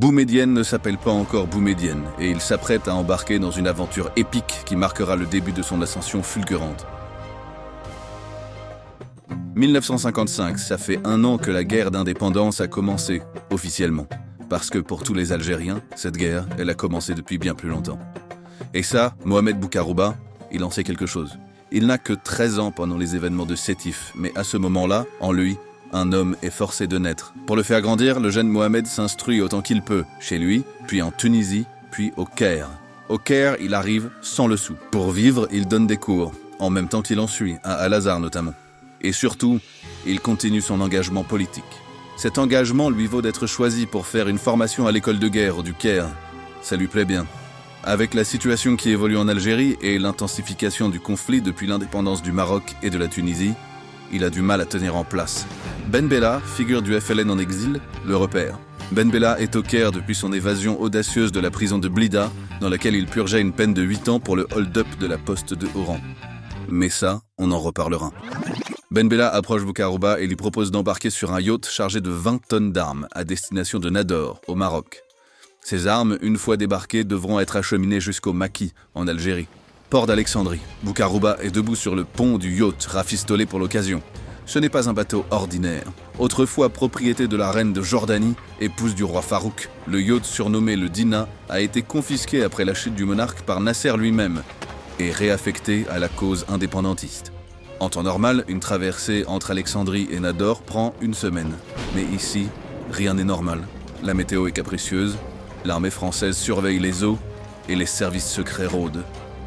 Boumedienne ne s'appelle pas encore Boumedienne et il s'apprête à embarquer dans une aventure épique qui marquera le début de son ascension fulgurante. 1955, ça fait 1 an que la guerre d'indépendance a commencé, officiellement. Parce que pour tous les Algériens, cette guerre, elle a commencé depuis bien plus longtemps. Et ça, Mohamed Boukarouba, il en sait quelque chose. Il n'a que 13 ans pendant les événements de Sétif, mais à ce moment-là, en lui, un homme est forcé de naître. Pour le faire grandir, le jeune Mohamed s'instruit autant qu'il peut, chez lui, puis en Tunisie, puis au Caire. Au Caire, il arrive sans le sou. Pour vivre, il donne des cours, en même temps qu'il en suit, à Al-Azhar notamment. Et surtout, il continue son engagement politique. Cet engagement lui vaut d'être choisi pour faire une formation à l'école de guerre du Caire. Ça lui plaît bien. Avec la situation qui évolue en Algérie et l'intensification du conflit depuis l'indépendance du Maroc et de la Tunisie, il a du mal à tenir en place. Ben Bella, figure du FLN en exil, le repère. Ben Bella est au Caire depuis son évasion audacieuse de la prison de Blida, dans laquelle il purgeait une peine de 8 ans pour le hold-up de la poste de Oran. Mais ça, on en reparlera. Ben Bella approche Boukarouba et lui propose d'embarquer sur un yacht chargé de 20 tonnes d'armes à destination de Nador, au Maroc. Ces armes, une fois débarquées, devront être acheminées jusqu'au Maquis, en Algérie. Port d'Alexandrie. Boukarouba est debout sur le pont du yacht, rafistolé pour l'occasion. Ce n'est pas un bateau ordinaire. Autrefois propriété de la reine de Jordanie, épouse du roi Farouk, le yacht surnommé le Dina a été confisqué après la chute du monarque par Nasser lui-même et réaffecté à la cause indépendantiste. En temps normal, une traversée entre Alexandrie et Nador prend 1 semaine. Mais ici, rien n'est normal. La météo est capricieuse, l'armée française surveille les eaux et les services secrets rôdent.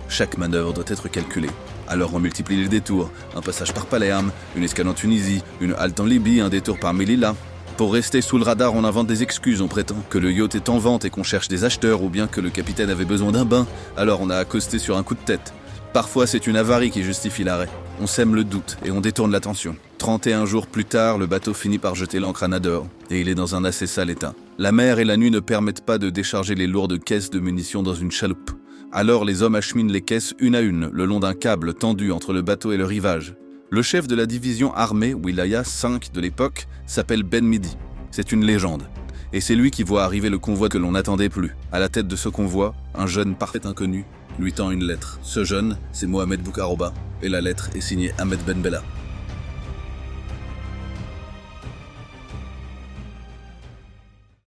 Chaque manœuvre doit être calculée. Alors on multiplie les détours, un passage par Palerme, une escale en Tunisie, une halte en Libye, un détour par Melilla. Pour rester sous le radar, on invente des excuses, on prétend que le yacht est en vente et qu'on cherche des acheteurs, ou bien que le capitaine avait besoin d'un bain, alors on a accosté sur un coup de tête. Parfois c'est une avarie qui justifie l'arrêt. On sème le doute et on détourne l'attention. 31 jours plus tard, le bateau finit par jeter l'ancre à Nador et il est dans un assez sale état. La mer et la nuit ne permettent pas de décharger les lourdes caisses de munitions dans une chaloupe. Alors les hommes acheminent les caisses une à une, le long d'un câble tendu entre le bateau et le rivage. Le chef de la division armée Wilaya 5 de l'époque s'appelle Ben Midi. C'est une légende. Et c'est lui qui voit arriver le convoi que l'on n'attendait plus. À la tête de ce convoi, un jeune parfait inconnu lui tend une lettre. Ce jeune, c'est Mohamed Boukarouba, et la lettre est signée Ahmed Ben Bella.